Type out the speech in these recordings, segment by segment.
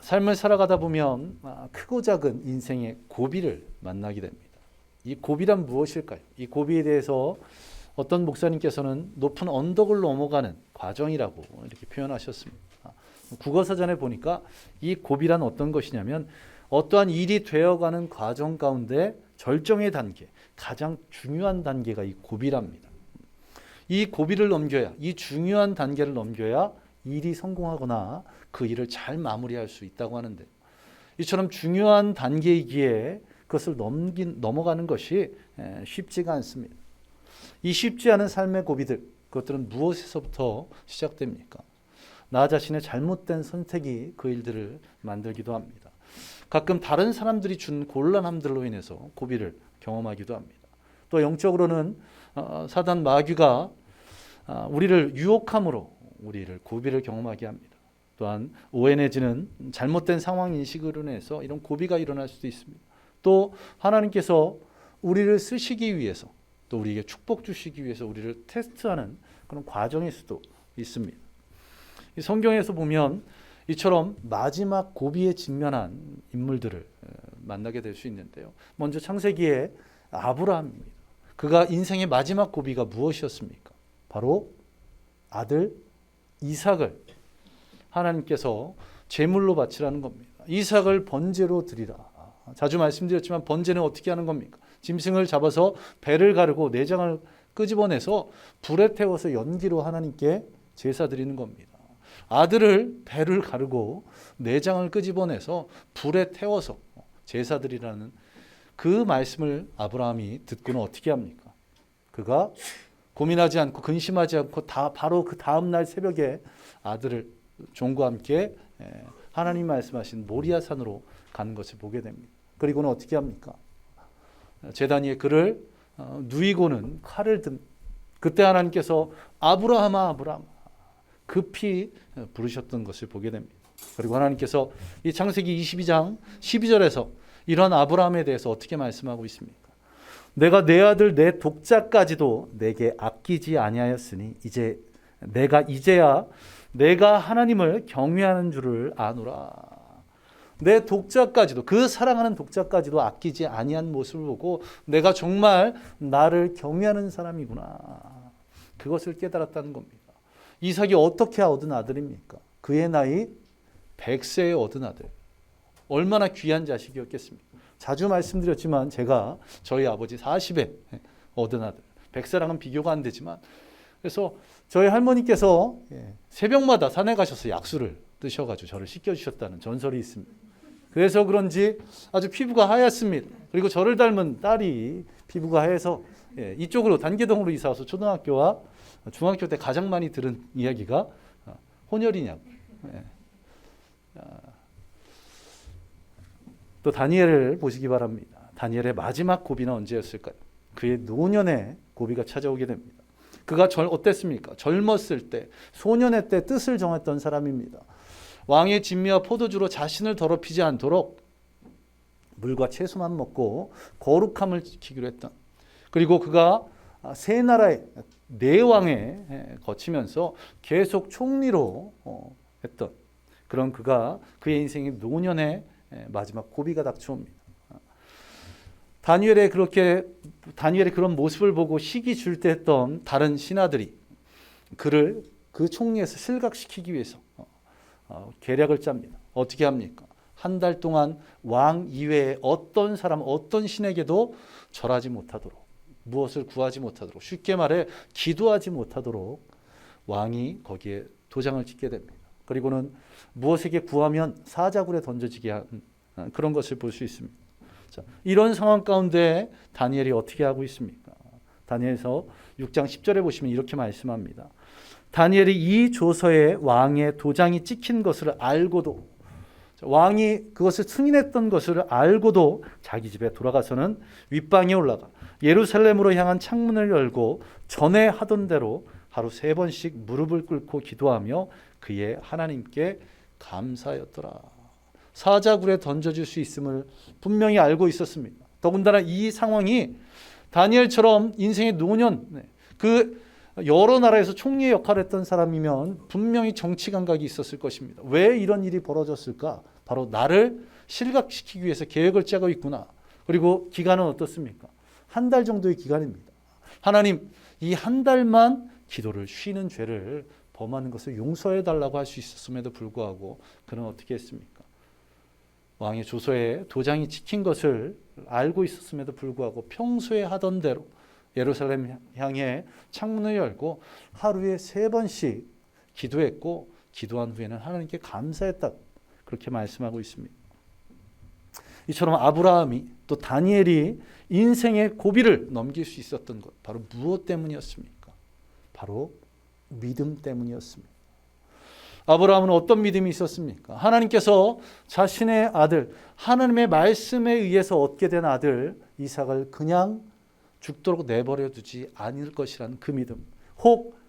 삶을 살아가다 보면 크고 작은 인생의 고비를 만나게 됩니다. 이 고비란 무엇일까요? 이 고비에 대해서 어떤 목사님께서는 높은 언덕을 넘어가는 과정이라고 이렇게 표현하셨습니다. 국어사전에 보니까 이 고비란 어떤 것이냐면 어떠한 일이 되어가는 과정 가운데 절정의 단계, 가장 중요한 단계가 이 고비랍니다. 이 고비를 넘겨야, 이 중요한 단계를 넘겨야 일이 성공하거나 그 일을 잘 마무리할 수 있다고 하는데, 이처럼 중요한 단계이기에 그것을 넘어가는 것이 쉽지가 않습니다. 이 쉽지 않은 삶의 고비들, 그것들은 무엇에서부터 시작됩니까? 나 자신의 잘못된 선택이 그 일들을 만들기도 합니다. 가끔 다른 사람들이 준 곤란함들로 인해서 고비를 경험하기도 합니다. 또 영적으로는 사단 마귀가 우리를 유혹함으로 우리를 고비를 경험하게 합니다. 또한 오해 내지는 잘못된 상황 인식으로 인해서 이런 고비가 일어날 수도 있습니다. 또 하나님께서 우리를 쓰시기 위해서, 또 우리에게 축복 주시기 위해서 우리를 테스트하는 그런 과정일 수도 있습니다. 이 성경에서 보면 이처럼 마지막 고비에 직면한 인물들을 만나게 될 수 있는데요. 먼저 창세기의 아브라함입니다. 그가 인생의 마지막 고비가 무엇이었습니까? 바로 아들 이삭을 하나님께서 제물로 바치라는 겁니다. 이삭을 번제로 드리라. 자주 말씀드렸지만 번제는 어떻게 하는 겁니까? 짐승을 잡아서 배를 가르고 내장을 끄집어내서 불에 태워서 연기로 하나님께 제사 드리는 겁니다. 아들을 배를 가르고 내장을 끄집어내서 불에 태워서 제사 드리라는 그 말씀을 아브라함이 듣고는 어떻게 합니까? 그가 고민하지 않고 근심하지 않고 바로 그 다음 날 새벽에 아들을 종과 함께 하나님 말씀하신 모리아 산으로 가는 것을 보게 됩니다. 그리고는 어떻게 합니까? 제단 위에 그를 누이고는 칼을 든, 그때 하나님께서 아브라함아 아브라함 급히 부르셨던 것을 보게 됩니다. 그리고 하나님께서 이 창세기 22장 12절에서 이런 아브라함에 대해서 어떻게 말씀하고 있습니까? 내가 내 아들 내 독자까지도 내게 아끼지 아니하였으니 이제야 내가 하나님을 경외하는 줄을 아노라. 내 독자까지도, 그 사랑하는 독자까지도 아끼지 아니한 모습을 보고 내가 정말 나를 경외하는 사람이구나, 그것을 깨달았다는 겁니다. 이삭이 어떻게 얻은 아들입니까? 그의 나이 100세에 얻은 아들. 얼마나 귀한 자식이었겠습니까? 자주 말씀드렸지만 제가 저희 아버지 40에 얻은 아들, 100세랑은 비교가 안 되지만, 그래서 저희 할머니께서 새벽마다 산에 가셔서 약수를 뜨셔가지고 저를 씻겨주셨다는 전설이 있습니다. 그래서 그런지 아주 피부가 하얗습니다. 그리고 저를 닮은 딸이 피부가 하얘서 이쪽으로 단계동으로 이사 와서 초등학교와 중학교 때 가장 많이 들은 이야기가 혼혈이냐고. 또 다니엘을 보시기 바랍니다. 다니엘의 마지막 고비는 언제였을까요? 그의 노년의 고비가 찾아오게 됩니다. 그가 어땠습니까? 젊었을 때, 소년의 때 뜻을 정했던 사람입니다. 왕의 진미와 포도주로 자신을 더럽히지 않도록 물과 채소만 먹고 거룩함을 지키기로 했던, 그리고 그가 세 나라의 네 왕에 거치면서 계속 총리로 했던 그런 그의 인생의 노년의 마지막 고비가 닥쳐옵니다. 다니엘의 그런 모습을 보고 시기 줄 때 했던 다른 신하들이 그를 그 총리에서 실각시키기 위해서 계략을 짭니다. 어떻게 합니까? 한 달 동안 왕 이외에 어떤 사람, 어떤 신에게도 절하지 못하도록, 무엇을 구하지 못하도록, 쉽게 말해 기도하지 못하도록 왕이 거기에 도장을 찍게 됩니다. 그리고는 무엇에게 구하면 사자굴에 던져지게 한 그런 것을 볼 수 있습니다. 자, 이런 상황 가운데 다니엘이 어떻게 하고 있습니까? 다니엘서 6장 10절에 보시면 이렇게 말씀합니다. 다니엘이 이 조서에 왕의 도장이 찍힌 것을 알고도, 왕이 그것을 승인했던 것을 알고도 자기 집에 돌아가서는 윗방에 올라가 예루살렘으로 향한 창문을 열고 전에 하던 대로 하루 3번씩 무릎을 꿇고 기도하며 그의 하나님께 감사하였더라. 사자굴에 던져질 수 있음을 분명히 알고 있었습니다. 더군다나 이 상황이 다니엘처럼 인생의 노년, 그 여러 나라에서 총리의 역할을 했던 사람이면 분명히 정치 감각이 있었을 것입니다. 왜 이런 일이 벌어졌을까? 바로 나를 실각시키기 위해서 계획을 짜고 있구나. 그리고 기간은 어떻습니까? 한 달 정도의 기간입니다. 하나님, 이 한 달만 기도를 쉬는 죄를 범하는 것을 용서해 달라고 할 수 있었음에도 불구하고 그는 어떻게 했습니까? 왕의 조서에 도장이 찍힌 것을 알고 있었음에도 불구하고 평소에 하던 대로 예루살렘 향해 창문을 열고 하루에 3번씩 기도했고 기도한 후에는 하나님께 감사했다. 그렇게 말씀하고 있습니다. 이처럼 아브라함이 또 다니엘이 인생의 고비를 넘길 수 있었던 것 바로 무엇 때문이었습니까? 바로 믿음 때문이었습니다. 아브라함은 어떤 믿음이 있었습니까? 하나님께서 자신의 아들, 하나님의 말씀에 의해서 얻게 된 아들 이삭을 그냥 죽도록 내버려 두지 않을 것이라는 그 믿음. 혹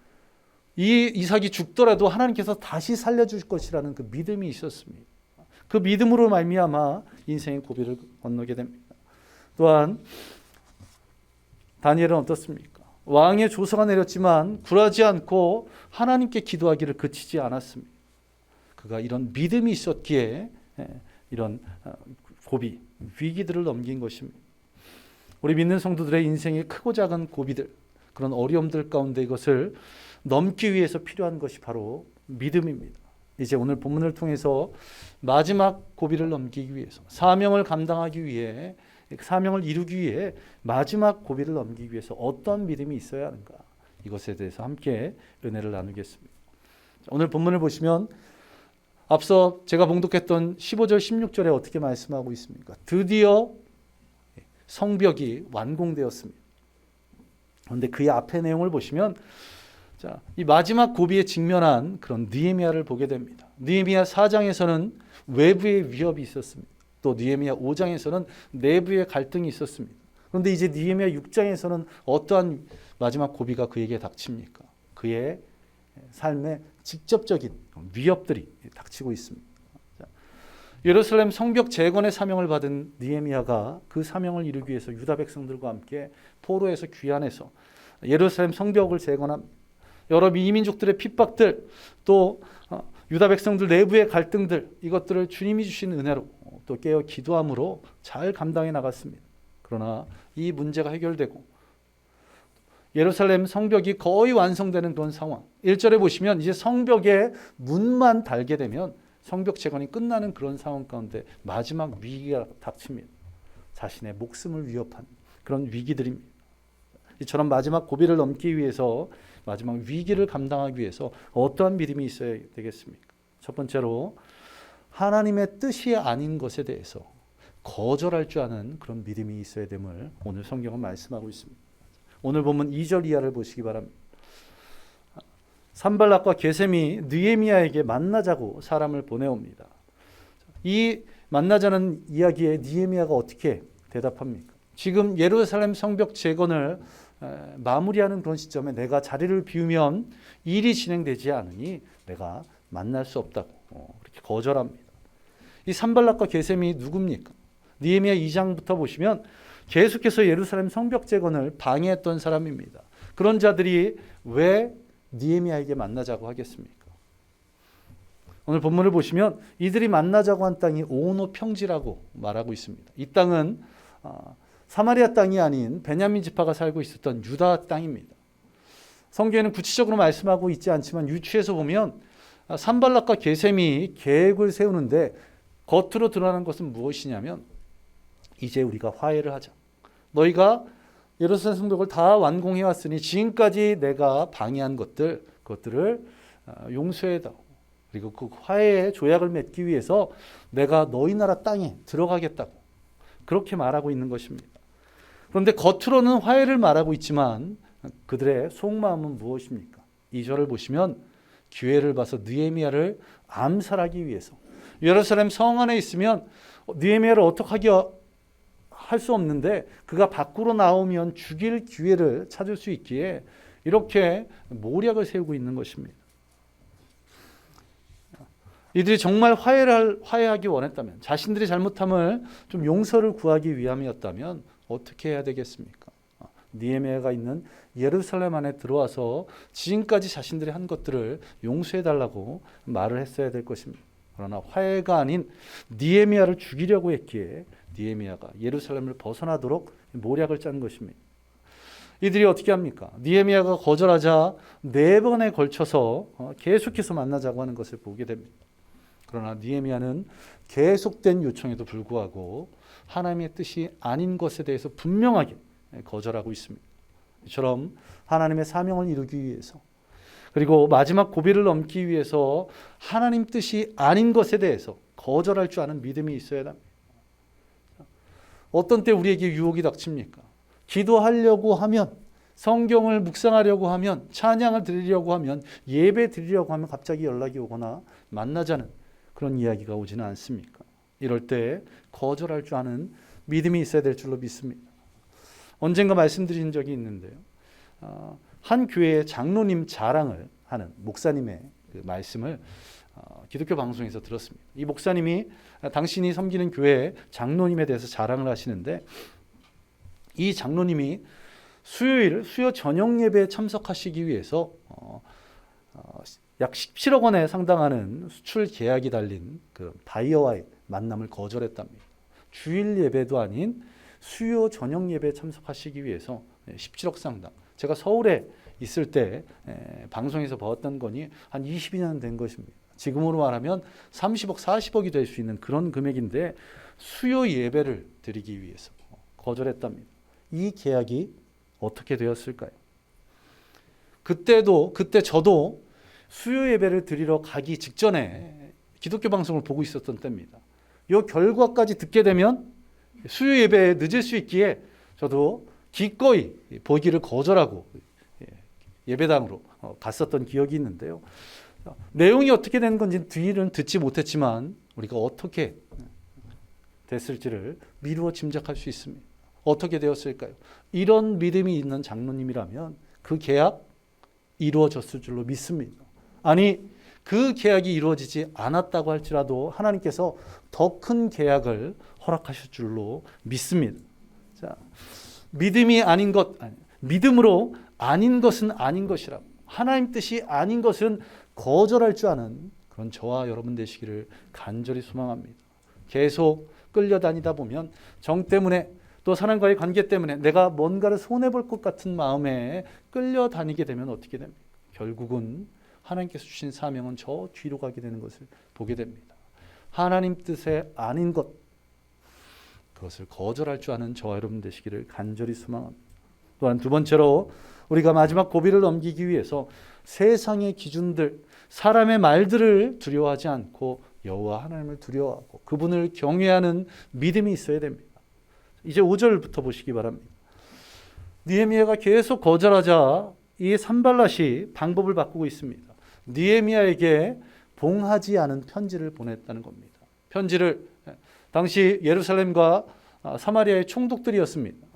이 이삭이 죽더라도 하나님께서 다시 살려줄 것이라는 그 믿음이 있었습니다. 그 믿음으로 말미암아 인생의 고비를 건너게 됩니다. 또한 다니엘은 어떻습니까? 왕의 조서가 내렸지만 굴하지 않고 하나님께 기도하기를 그치지 않았습니다. 그가 이런 믿음이 있었기에 이런 고비, 위기들을 넘긴 것입니다. 우리 믿는 성도들의 인생의 크고 작은 고비들, 그런 어려움들 가운데 이것을 넘기 위해서 필요한 것이 바로 믿음입니다. 이제 오늘 본문을 통해서 마지막 고비를 넘기기 위해서 사명을 감당하기 위해 사명을 이루기 위해 마지막 고비를 넘기기 위해서 어떤 믿음이 있어야 하는가, 이것에 대해서 함께 은혜를 나누겠습니다. 오늘 본문을 보시면 앞서 제가 봉독했던 15절 16절에 어떻게 말씀하고 있습니까? 드디어 성벽이 완공되었습니다. 그런데 그의 앞의 내용을 보시면 이 마지막 고비에 직면한 그런 느헤미야를 보게 됩니다. 느헤미야 4장에서는 외부의 위협이 있었습니다. 또 느헤미야 5장에서는 내부의 갈등이 있었습니다. 그런데 이제 느헤미야 6장에서는 어떠한 마지막 고비가 그에게 닥칩니까? 그의 삶에 직접적인 위협들이 닥치고 있습니다. 예루살렘 성벽 재건의 사명을 받은 느헤미야가 그 사명을 이루기 위해서 유다 백성들과 함께 포로에서 귀환해서 예루살렘 성벽을 재건합니다. 여러 이민족들의 핍박들, 또 유다 백성들 내부의 갈등들, 이것들을 주님이 주신 은혜로 또 깨어 기도함으로 잘 감당해 나갔습니다. 그러나 이 문제가 해결되고 예루살렘 성벽이 거의 완성되는 그런 상황, 1절에 보시면 이제 성벽의 문만 달게 되면 성벽 재건이 끝나는 그런 상황 가운데 마지막 위기가 닥칩니다. 자신의 목숨을 위협한 그런 위기들입니다. 이처럼 마지막 고비를 넘기 위해서, 마지막 위기를 감당하기 위해서 어떠한 믿음이 있어야 되겠습니까? 첫 번째로 하나님의 뜻이 아닌 것에 대해서 거절할 줄 아는 그런 믿음이 있어야 됨을 오늘 성경은 말씀하고 있습니다. 오늘 보면 2절 이하를 보시기 바랍니다. 산발락과 게셈이 느헤미야에게 만나자고 사람을 보내옵니다. 이 만나자는 이야기에 느헤미야가 어떻게 대답합니까? 지금 예루살렘 성벽 재건을 마무리하는 그런 시점에 내가 자리를 비우면 일이 진행되지 않으니 내가 만날 수 없다고 그렇게 거절합니다. 이 산발락과 게셈이 누굽니까? 느헤미야 2장부터 보시면 계속해서 예루살렘 성벽 재건을 방해했던 사람입니다. 그런 자들이 왜 느헤미야에게 만나자고 하겠습니까? 오늘 본문을 보시면 이들이 만나자고 한 땅이 오노 평지라고 말하고 있습니다. 이 땅은 사마리아 땅이 아닌 베냐민 지파가 살고 있었던 유다 땅입니다. 성경에는 구체적으로 말씀하고 있지 않지만 유추해서 보면 산발락과 게셈이 계획을 세우는데 겉으로 드러나는 것은 무엇이냐면 이제 우리가 화해를 하자. 너희가 예루살렘 성벽을 다 완공해 왔으니 지금까지 내가 방해한 그것들을 용서해다오. 그리고 그 화해의 조약을 맺기 위해서 내가 너희 나라 땅에 들어가겠다고 그렇게 말하고 있는 것입니다. 그런데 겉으로는 화해를 말하고 있지만 그들의 속마음은 무엇입니까? 2절을 보시면 기회를 봐서 느헤미야를 암살하기 위해서, 예루살렘 성 안에 있으면 느헤미야를 어떻게 할 수 없는데 그가 밖으로 나오면 죽일 기회를 찾을 수 있기에 이렇게 모략을 세우고 있는 것입니다. 이들이 정말 화해하기 원했다면, 자신들이 잘못함을 좀 용서를 구하기 위함이었다면 어떻게 해야 되겠습니까? 느헤미야가 있는 예루살렘 안에 들어와서 지금까지 자신들이 한 것들을 용서해달라고 말을 했어야 될 것입니다. 그러나 화해가 아닌 느헤미야를 죽이려고 했기에 느헤미야가 예루살렘을 벗어나도록 모략을 짠 것입니다. 이들이 어떻게 합니까? 느헤미야가 거절하자 4번에 걸쳐서 계속해서 만나자고 하는 것을 보게 됩니다. 그러나 느헤미야는 계속된 요청에도 불구하고 하나님의 뜻이 아닌 것에 대해서 분명하게 거절하고 있습니다. 이처럼 하나님의 사명을 이루기 위해서, 그리고 마지막 고비를 넘기 위해서 하나님 뜻이 아닌 것에 대해서 거절할 줄 아는 믿음이 있어야 합니다. 어떤 때 우리에게 유혹이 닥칩니까? 기도하려고 하면, 성경을 묵상하려고 하면, 찬양을 드리려고 하면, 예배 드리려고 하면 갑자기 연락이 오거나 만나자는 그런 이야기가 오지는 않습니까? 이럴 때 거절할 줄 아는 믿음이 있어야 될 줄로 믿습니다. 언젠가 말씀드린 적이 있는데요. 한 교회의 장로님 자랑을 하는 목사님의 그 말씀을 기독교 방송에서 들었습니다. 이 목사님이 당신이 섬기는 교회의 장로님에 대해서 자랑을 하시는데, 이 장로님이 수요 저녁 예배에 참석하시기 위해서 약 17억 원에 상당하는 수출 계약이 달린 그 바이어와의 만남을 거절했답니다. 주일 예배도 아닌 수요 저녁 예배에 참석하시기 위해서 17억 상당. 제가 서울에 있을 때 방송에서 보았던 거니 한 22년 된 것입니다. 지금으로 말하면 30억, 40억이 될 수 있는 그런 금액인데 수요 예배를 드리기 위해서 거절했답니다. 이 계약이 어떻게 되었을까요? 그때 저도 수요 예배를 드리러 가기 직전에 기독교 방송을 보고 있었던 때입니다. 이 결과까지 듣게 되면 수요 예배에 늦을 수 있기에 저도 기꺼이 보기를 거절하고 예배당으로 갔었던 기억이 있는데요. 내용이 어떻게 된 건지 뒤는 듣지 못했지만 우리가 어떻게 됐을지를 미루어 짐작할 수 있습니다. 어떻게 되었을까요? 이런 믿음이 있는 장로님이라면 그 계약 이루어졌을 줄로 믿습니다. 아니, 그 계약이 이루어지지 않았다고 할지라도 하나님께서 더 큰 계약을 허락하실 줄로 믿습니다. 자, 믿음이 아닌 것, 믿음으로 아닌 것은 아닌 것이라고, 하나님 뜻이 아닌 것은 거절할 줄 아는 그런 저와 여러분 되시기를 간절히 소망합니다. 계속 끌려다니다 보면 정 때문에, 또 사람과의 관계 때문에 내가 뭔가를 손해볼 것 같은 마음에 끌려다니게 되면 어떻게 됩니까? 결국은 하나님께서 주신 사명은 저 뒤로 가게 되는 것을 보게 됩니다. 하나님 뜻에 아닌 것, 그것을 거절할 줄 아는 저와 여러분 되시기를 간절히 소망합니다. 또한 두 번째로 우리가 마지막 고비를 넘기기 위해서 세상의 기준들, 사람의 말들을 두려워하지 않고 여호와 하나님을 두려워하고 그분을 경외하는 믿음이 있어야 됩니다. 이제 5절부터 보시기 바랍니다. 느헤미야가 계속 거절하자 이 산발랏이 방법을 바꾸고 있습니다. 느헤미야에게 봉하지 않은 편지를 보냈다는 겁니다. 편지를, 당시 예루살렘과 사마리아의 총독들이었습니다.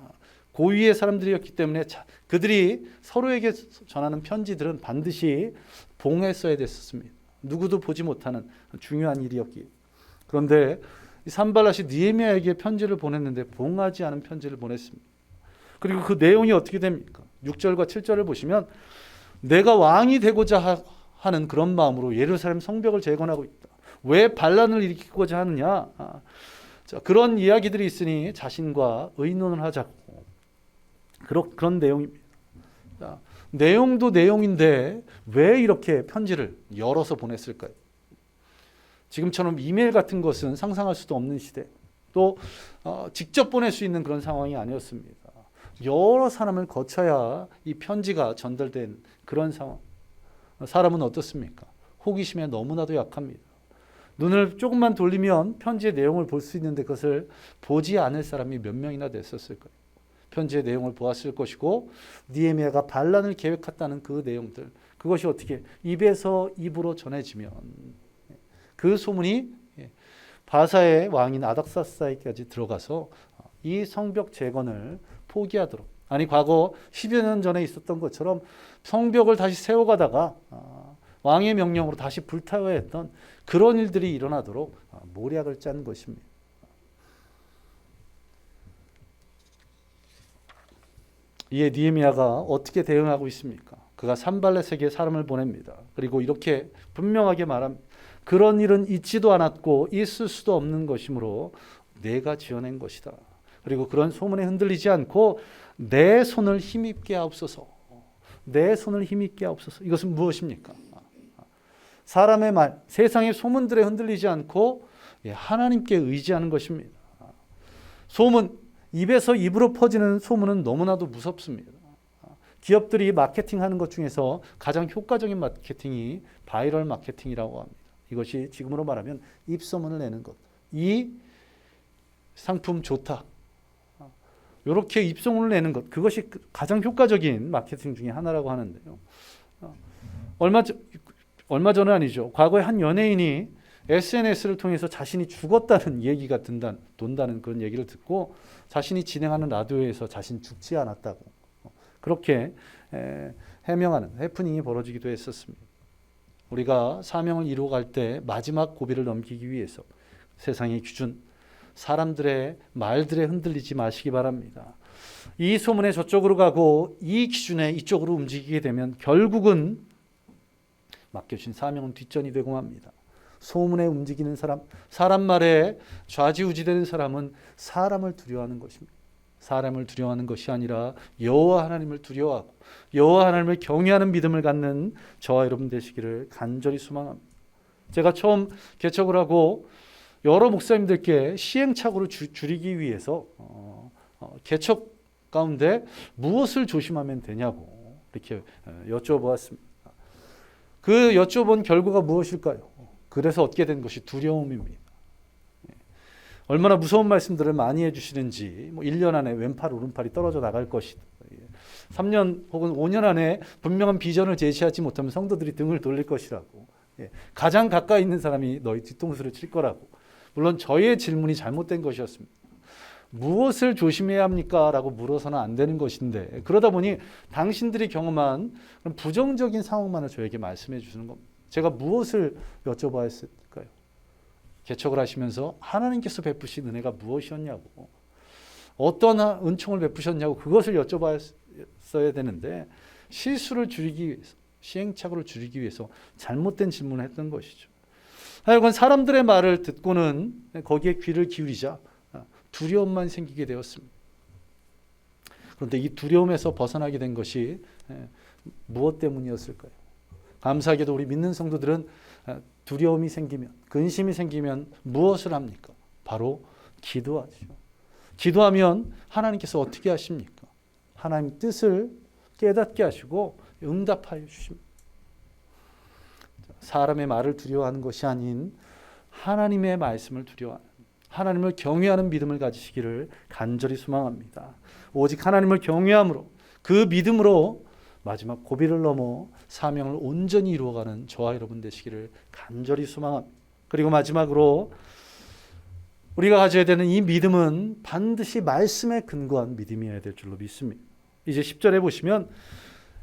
고위의 사람들이었기 때문에 그들이 서로에게 전하는 편지들은 반드시 봉했어야 됐었습니다. 누구도 보지 못하는 중요한 일이었기에. 그런데 산발랏이 느헤미야에게 편지를 보냈는데 봉하지 않은 편지를 보냈습니다. 그리고 그 내용이 어떻게 됩니까? 6절과 7절을 보시면 내가 왕이 되고자 하는 그런 마음으로 예루살렘 성벽을 재건하고 있다. 왜 반란을 일으키고자 하느냐? 자, 그런 이야기들이 있으니 자신과 의논을 하자고. 그런 내용입니다. 자, 내용도 내용인데 왜 이렇게 편지를 열어서 보냈을까요? 지금처럼 이메일 같은 것은 상상할 수도 없는 시대, 또 직접 보낼 수 있는 그런 상황이 아니었습니다. 여러 사람을 거쳐야 이 편지가 전달된 그런 상황. 사람은 어떻습니까? 호기심에 너무나도 약합니다. 눈을 조금만 돌리면 편지의 내용을 볼 수 있는데 그것을 보지 않을 사람이 몇 명이나 됐었을까요? 편지의 내용을 보았을 것이고 느헤미야가 반란을 계획했다는 그 내용들, 그것이 어떻게 입에서 입으로 전해지면 그 소문이 바사의 왕인 아닥사스다에까지 들어가서 이 성벽 재건을 포기하도록, 아니 과거 10여 년 전에 있었던 것처럼 성벽을 다시 세워가다가 왕의 명령으로 다시 불타야 했던 그런 일들이 일어나도록 모략을 짠 것입니다. 이에 느헤미야가 어떻게 대응하고 있습니까? 그가 산발렛에게 사람을 보냅니다. 그리고 이렇게 분명하게 말합니다. 그런 일은 있지도 않았고 있을 수도 없는 것이므로 내가 지어낸 것이다. 그리고 그런 소문에 흔들리지 않고 내 손을 힘입게 하옵소서. 내 손을 힘입게 하옵소서. 이것은 무엇입니까? 사람의 말, 세상의 소문들에 흔들리지 않고 하나님께 의지하는 것입니다. 소문, 입에서 입으로 퍼지는 소문은 너무나도 무섭습니다. 기업들이 마케팅하는 것 중에서 가장 효과적인 마케팅이 바이럴 마케팅이라고 합니다. 이것이 지금으로 말하면 입소문을 내는 것. 이 상품 좋다. 이렇게 입소문을 내는 것. 그것이 가장 효과적인 마케팅 중에 하나라고 하는데요. 얼마 전은 아니죠. 과거에 한 연예인이 SNS를 통해서 자신이 죽었다는 얘기가 돈다는 그런 얘기를 듣고 자신이 진행하는 라디오에서 자신 죽지 않았다고 그렇게 해명하는 해프닝이 벌어지기도 했었습니다. 우리가 사명을 이루어갈 때 마지막 고비를 넘기기 위해서 세상의 기준, 사람들의 말들에 흔들리지 마시기 바랍니다. 이 소문에 저쪽으로 가고 이 기준에 이쪽으로 움직이게 되면 결국은 맡겨진 사명은 뒷전이 되고 맙니다. 소문에 움직이는 사람, 사람 말에 좌지우지되는 사람은 사람을 두려워하는 것입니다. 사람을 두려워하는 것이 아니라 여호와 하나님을 두려워하고 여호와 하나님을 경외하는 믿음을 갖는 저와 여러분 되시기를 간절히 소망합니다. 제가 처음 개척을 하고 여러 목사님들께 시행착오를 줄이기 위해서 개척 가운데 무엇을 조심하면 되냐고 이렇게 여쭤보았습니다. 그 여쭤본 결과가 무엇일까요? 그래서 얻게 된 것이 두려움입니다. 얼마나 무서운 말씀들을 많이 해주시는지 1년 안에 왼팔 오른팔이 떨어져 나갈 것이다. 3년 혹은 5년 안에 분명한 비전을 제시하지 못하면 성도들이 등을 돌릴 것이라고. 가장 가까이 있는 사람이 너희 뒤통수를 칠 거라고. 물론 저의 질문이 잘못된 것이었습니다. 무엇을 조심해야 합니까? 라고 물어서는 안 되는 것인데 그러다 보니 당신들이 경험한 그런 부정적인 상황만을 저에게 말씀해 주시는 겁니다. 제가 무엇을 여쭤봐야 했을까요? 개척을 하시면서 하나님께서 베푸신 은혜가 무엇이었냐고 어떤 은총을 베푸셨냐고 그것을 여쭤봤어야 되는데 실수를 줄이기 위해서 시행착오를 줄이기 위해서 잘못된 질문을 했던 것이죠. 하여간 사람들의 말을 듣고는 거기에 귀를 기울이자 두려움만 생기게 되었습니다. 그런데 이 두려움에서 벗어나게 된 것이 무엇 때문이었을까요? 감사하게도 우리 믿는 성도들은 두려움이 생기면 근심이 생기면 무엇을 합니까? 바로 기도하죠. 기도하면 하나님께서 어떻게 하십니까? 하나님 뜻을 깨닫게 하시고 응답하여 주십니다. 사람의 말을 두려워하는 것이 아닌 하나님의 말씀을 두려워하는 하나님을 경외하는 믿음을 가지시기를 간절히 소망합니다. 오직 하나님을 경외함으로 그 믿음으로 마지막 고비를 넘어 사명을 온전히 이루어가는 저와 여러분 되시기를 간절히 소망합니다. 그리고 마지막으로 우리가 가져야 되는 이 믿음은 반드시 말씀에 근거한 믿음이어야 될 줄로 믿습니다. 이제 10절에 보시면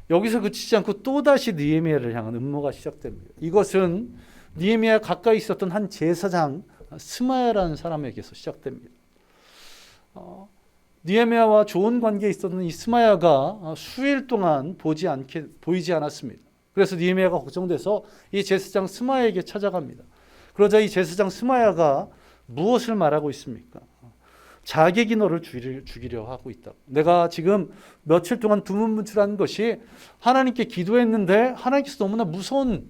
여기서 그치지 않고 또다시 느헤미야를 향한 음모가 시작됩니다. 이것은 느헤미야 가까이 있었던 한 제사장 스마야라는 사람에게서 시작됩니다. 느헤미야와 좋은 관계에 있었던 이 스마야가 수일 동안 보이지 않았습니다. 그래서 느헤미야가 걱정돼서 이 제사장 스마야에게 찾아갑니다. 그러자 이 제사장 스마야가 무엇을 말하고 있습니까? 자객이 너를 죽이려 하고 있다. 내가 지금 며칠 동안 두문문출한 것이 하나님께 기도했는데 하나님께서 너무나 무서운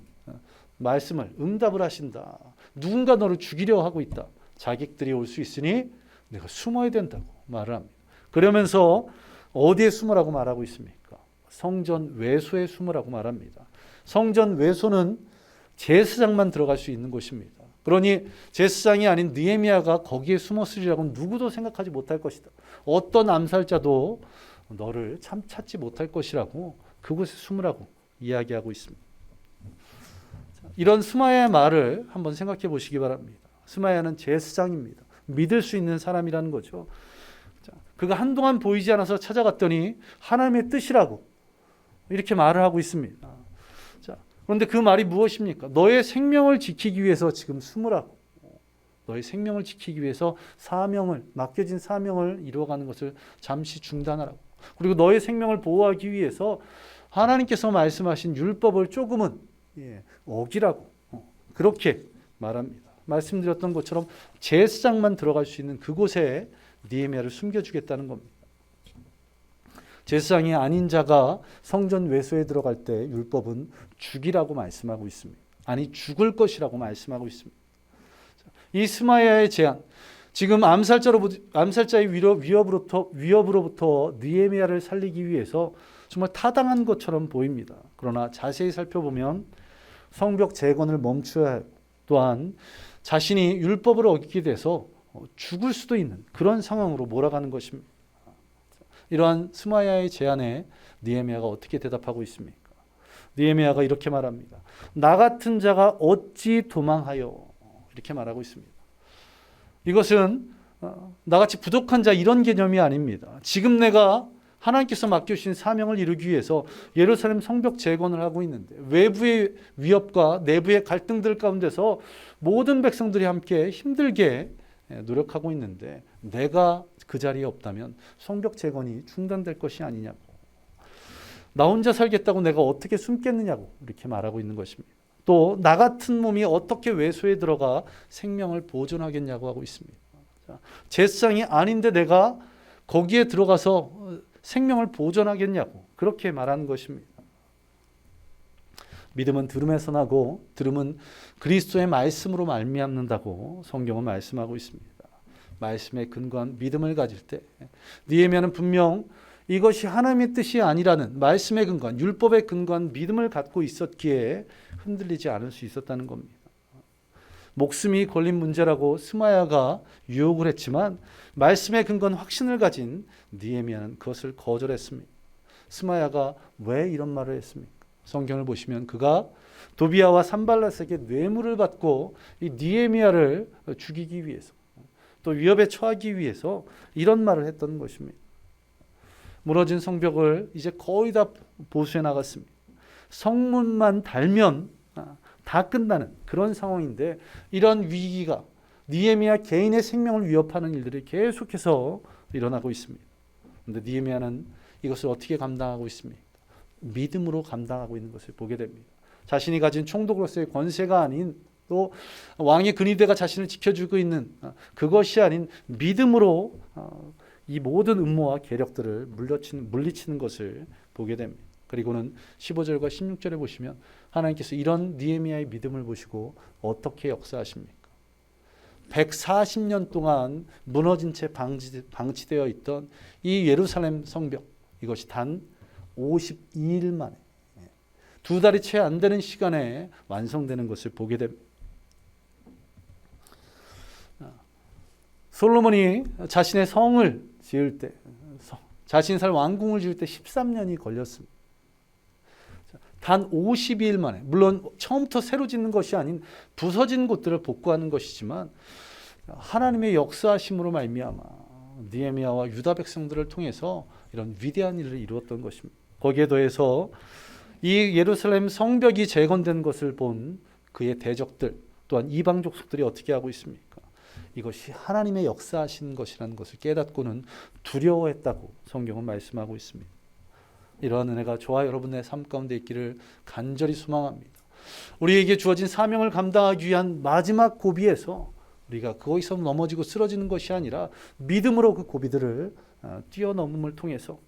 말씀을 응답을 하신다. 누군가 너를 죽이려 하고 있다. 자객들이 올 수 있으니 내가 숨어야 된다고 말을 합니다. 그러면서 어디에 숨으라고 말하고 있습니까? 성전 외소에 숨으라고 말합니다. 성전 외소는 제사장만 들어갈 수 있는 곳입니다. 그러니 제사장이 아닌 느헤미야가 거기에 숨었으리라고는 누구도 생각하지 못할 것이다. 어떤 암살자도 너를 참 찾지 못할 것이라고 그곳에 숨으라고 이야기하고 있습니다. 이런 스마야의 말을 한번 생각해 보시기 바랍니다. 스마야는 제사장입니다. 믿을 수 있는 사람이라는 거죠. 그가 한동안 보이지 않아서 찾아갔더니 하나님의 뜻이라고 이렇게 말을 하고 있습니다. 그런데 그 말이 무엇입니까? 너의 생명을 지키기 위해서 지금 숨으라고. 너의 생명을 지키기 위해서 맡겨진 사명을 이루어가는 것을 잠시 중단하라고. 그리고 너의 생명을 보호하기 위해서 하나님께서 말씀하신 율법을 조금은 어기라고 그렇게 말합니다. 말씀드렸던 것처럼 제사장만 들어갈 수 있는 그곳에 느헤미야를 숨겨주겠다는 겁니다. 제사장이 아닌 자가 성전 외소에 들어갈 때 율법은 죽이라고 말씀하고 있습니다. 아니 죽을 것이라고 말씀하고 있습니다. 이 스마야의 제안, 지금 암살자의 위협으로부터 느헤미야를 살리기 위해서 정말 타당한 것처럼 보입니다. 그러나 자세히 살펴보면 성벽 재건을 멈춰야 하고 또한 자신이 율법을 어기게 돼서 죽을 수도 있는 그런 상황으로 몰아가는 것입니다. 이러한 스마야의 제안에 느헤미야가 어떻게 대답하고 있습니까? 느헤미야가 이렇게 말합니다. 나 같은 자가 어찌 도망하여, 이렇게 말하고 있습니다. 이것은 나같이 부족한 자 이런 개념이 아닙니다. 지금 내가 하나님께서 맡겨주신 사명을 이루기 위해서 예루살렘 성벽 재건을 하고 있는데 외부의 위협과 내부의 갈등들 가운데서 모든 백성들이 함께 힘들게 노력하고 있는데 내가 그 자리에 없다면 성벽 재건이 중단될 것이 아니냐고, 나 혼자 살겠다고 내가 어떻게 숨겠느냐고 이렇게 말하고 있는 것입니다. 또 나 같은 몸이 어떻게 외소에 들어가 생명을 보존하겠냐고 하고 있습니다. 제사장이 아닌데 내가 거기에 들어가서 생명을 보존하겠냐고 그렇게 말하는 것입니다. 믿음은 들음에서 나고 들음은 그리스도의 말씀으로 말미암는다고 성경은 말씀하고 있습니다. 말씀에 근거한 믿음을 가질 때 느헤미야는 분명 이것이 하나님의 뜻이 아니라는 말씀에 근거한 율법에 근거한 믿음을 갖고 있었기에 흔들리지 않을 수 있었다는 겁니다. 목숨이 걸린 문제라고 스마야가 유혹을 했지만 말씀에 근거한 확신을 가진 느헤미야는 그것을 거절했습니다. 스마야가 왜 이런 말을 했습니까? 성경을 보시면 그가 도비야와 산발랏에게 뇌물을 받고 이 느헤미야를 죽이기 위해서 또 위협에 처하기 위해서 이런 말을 했던 것입니다. 무너진 성벽을 이제 거의 다 보수해 나갔습니다. 성문만 달면 다 끝나는 그런 상황인데 이런 위기가 느헤미야 개인의 생명을 위협하는 일들이 계속해서 일어나고 있습니다. 그런데 느헤미야는 이것을 어떻게 감당하고 있습니까? 믿음으로 감당하고 있는 것을 보게 됩니다. 자신이 가진 총독으로서의 권세가 아닌 또 왕의 근위대가 자신을 지켜주고 있는 그것이 아닌 믿음으로 이 모든 음모와 계력들을 물리치는 것을 보게 됩니다. 그리고는 15절과 16절에 보시면 하나님께서 이런 느헤미야의 믿음을 보시고 어떻게 역사하십니까? 140년 동안 무너진 채 방치되어 있던 이 예루살렘 성벽, 이것이 단 52일 만에 2달이 채 안 되는 시간에 완성되는 것을 보게 됩니다. 솔로몬이 자신의 성을 지을 때, 자신이 살 왕궁을 지을 때 13년이 걸렸습니다. 단 52일 만에, 물론 처음부터 새로 짓는 것이 아닌 부서진 곳들을 복구하는 것이지만 하나님의 역사하심으로 말미암아 느헤미야와 유다 백성들을 통해서 이런 위대한 일을 이루었던 것입니다. 거기에 더해서 이 예루살렘 성벽이 재건된 것을 본 그의 대적들 또한 이방 족속들이 어떻게 하고 있습니까? 이것이 하나님의 역사하신 것이라는 것을 깨닫고는 두려워했다고 성경은 말씀하고 있습니다. 이러한 은혜가 저와 여러분의 삶 가운데 있기를 간절히 소망합니다. 우리에게 주어진 사명을 감당하기 위한 마지막 고비에서 우리가 거기서 넘어지고 쓰러지는 것이 아니라 믿음으로 그 고비들을 뛰어넘음을 통해서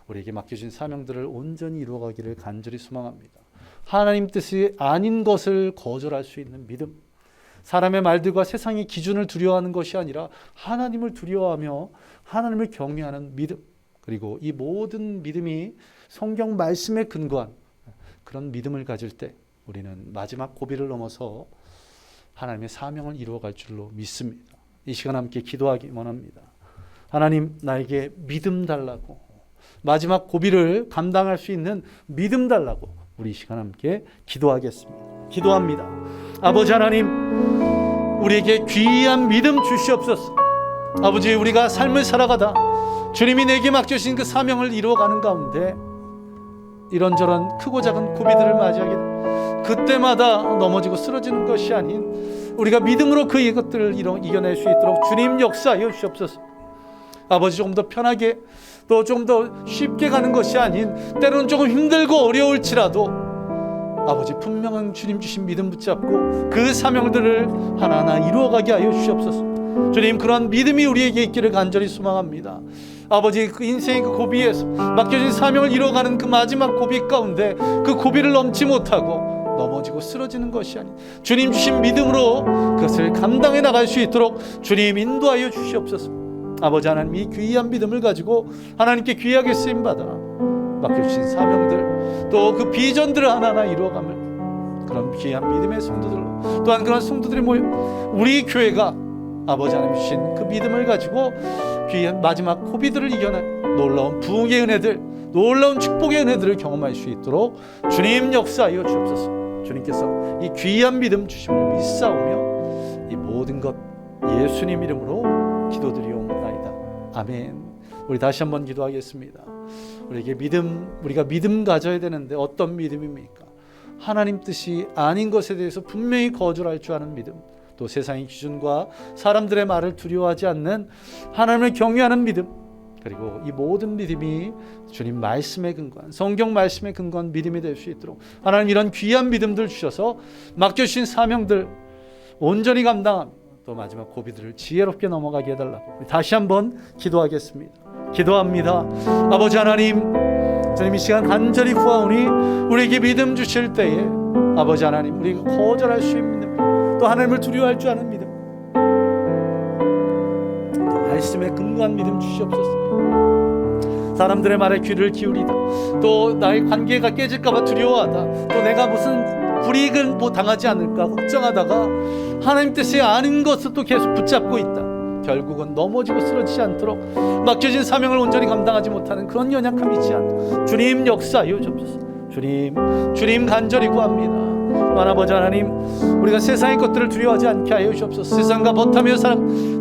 우리에게 맡겨진 사명들을 온전히 이루어가기를 간절히 소망합니다. 하나님 뜻이 아닌 것을 거절할 수 있는 믿음, 사람의 말들과 세상의 기준을 두려워하는 것이 아니라 하나님을 두려워하며 하나님을 경외하는 믿음, 그리고 이 모든 믿음이 성경 말씀에 근거한 그런 믿음을 가질 때 우리는 마지막 고비를 넘어서 하나님의 사명을 이루어갈 줄로 믿습니다. 이 시간 함께 기도하기 원합니다. 하나님, 나에게 믿음 달라고, 마지막 고비를 감당할 수 있는 믿음 달라고 우리 이 시간 함께 기도하겠습니다. 기도합니다. 아버지 하나님, 우리에게 귀한 믿음 주시옵소서. 아버지, 우리가 삶을 살아가다 주님이 내게 맡겨주신 그 사명을 이루어가는 가운데 이런저런 크고 작은 고비들을 맞이하게 됩니다. 그때마다 넘어지고 쓰러지는 것이 아닌 우리가 믿음으로 그 이것들을 이겨낼 수 있도록 주님 역사하여 주시옵소서. 아버지, 조금 더 편하게 또 좀 더 쉽게 가는 것이 아닌 때로는 조금 힘들고 어려울지라도 아버지 분명한 주님 주신 믿음 붙잡고 그 사명들을 하나하나 이루어가게 하여 주시옵소서. 주님, 그러한 믿음이 우리에게 있기를 간절히 소망합니다. 아버지, 그 인생의 그 고비에서 맡겨진 사명을 이루어가는 그 마지막 고비 가운데 그 고비를 넘지 못하고 넘어지고 쓰러지는 것이 아닌 주님 주신 믿음으로 그것을 감당해 나갈 수 있도록 주님 인도하여 주시옵소서. 아버지 하나님, 이 귀한 믿음을 가지고 하나님께 귀하게 쓰임받아 맡겨주신 사명들, 또 그 비전들을 하나하나 이루어가면 그런 귀한 믿음의 성도들로, 또한 그런 성도들이 모여 우리 교회가 아버지 하나님 주신 그 믿음을 가지고 귀한 마지막 고비들을 이겨낼 놀라운 부흥의 은혜들, 놀라운 축복의 은혜들을 경험할 수 있도록 주님 역사하여 주옵소서. 주님께서 이 귀한 믿음 주심을 믿사오며 이 모든 것 예수님 이름으로 기도드리옵나이다. 아멘. 우리 다시 한번 기도하겠습니다. 우리가 믿음 가져야 되는데 어떤 믿음입니까? 하나님 뜻이 아닌 것에 대해서 분명히 거절할 줄 아는 믿음, 또 세상의 기준과 사람들의 말을 두려워하지 않는 하나님을 경외하는 믿음, 그리고 이 모든 믿음이 주님 말씀에 근거한, 성경 말씀에 근거한 믿음이 될 수 있도록 하나님 이런 귀한 믿음들 주셔서 맡겨주신 사명들 온전히 감당하며 또 마지막 고비들을 지혜롭게 넘어가게 해달라고 다시 한번 기도하겠습니다. 기도합니다. 아버지 하나님, 주님 이 시간 간절히 구하오니 우리에게 믿음 주실 때에 아버지 하나님, 우리가 거절할 수 있는 믿음, 또 하나님을 두려워할 줄 아는 믿음, 또 말씀에 근거한 믿음 주시옵소서. 사람들의 말에 귀를 기울이다, 또 나의 관계가 깨질까봐 두려워하다, 또 내가 무슨 불이익을 당하지 않을까 걱정하다가 하나님 뜻이 아닌 것을 또 계속 붙잡고 있다. 결국은 넘어지고 쓰러지지 않도록 맡겨진 사명을 온전히 감당하지 못하는 그런 연약함이 있지 않도록 주님 역사하여 주옵소서. 주님 간절히 구합니다. 아버지 하나님, 우리가 세상의 것들을 두려워하지 않게 하여 주옵소서. 세상과 벗하며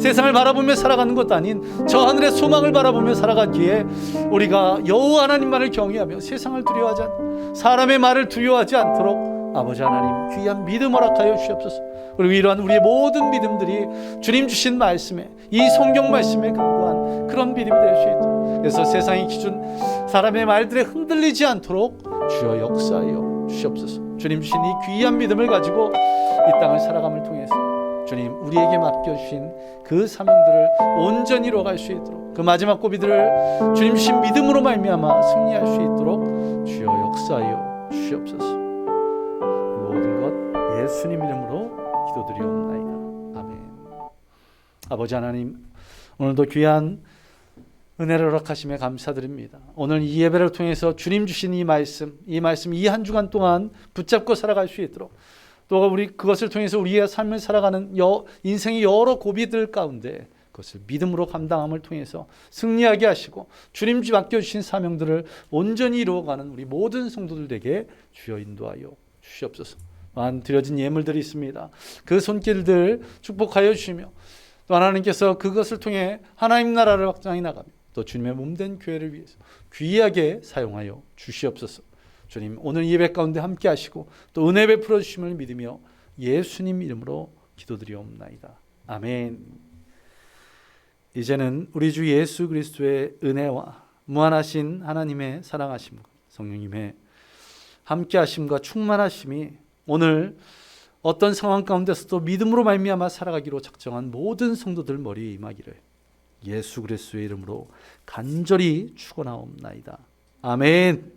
세상을 바라보며 살아가는 것도 아닌 저 하늘의 소망을 바라보며 살아가기에 우리가 여호와 하나님만을 경외하며 세상을 두려워하지 않고 사람의 말을 두려워하지 않도록 아버지 하나님 귀한 믿음 허락하여 주옵소서. 그리고 이러한 우리의 모든 믿음들이 주님 주신 말씀에, 이 성경 말씀에 근거한 그런 믿음이 될 수 있도록, 그래서 세상의 기준, 사람의 말들에 흔들리지 않도록 주여 역사하여 주시옵소서. 주님 주신 이 귀한 믿음을 가지고 이 땅을 살아감을 통해서 주님 우리에게 맡겨주신 그 사명들을 온전히 이루어갈 수 있도록, 그 마지막 고비들을 주님 주신 믿음으로 말미암아 승리할 수 있도록 주여 역사하여 주시옵소서. 모든 것 예수님 이름으로 기도드리옵나이다. 아멘. 아버지 하나님, 오늘도 귀한 은혜를 허락하심에 감사드립니다. 오늘 이 예배를 통해서 주님 주신 이 말씀 이 한 주간 동안 붙잡고 살아갈 수 있도록, 또 우리 그것을 통해서 우리의 삶을 살아가는 인생의 여러 고비들 가운데 그것을 믿음으로 감당함을 통해서 승리하게 하시고 주님 맡겨주신 사명들을 온전히 이루어가는 우리 모든 성도들에게 주여 인도하여 주시옵소서. 또한 드려진 예물들이 있습니다. 그 손길들 축복하여 주시며 또 하나님께서 그것을 통해 하나님 나라를 확장해 나가며 또 주님의 몸된 교회를 위해서 귀하게 사용하여 주시옵소서. 주님 오늘 예배 가운데 함께 하시고 또 은혜 베풀어 주심을 믿으며 예수님 이름으로 기도드리옵나이다. 아멘. 이제는 우리 주 예수 그리스도의 은혜와 무한하신 하나님의 사랑하심과 성령님의 함께 하심과 충만하심이 오늘 어떤 상황 가운데서도 믿음으로 말미암아 살아가기로 작정한 모든 성도들 머리에 임하기를 예수 그리스도의 이름으로 간절히 축원하옵나이다. 아멘.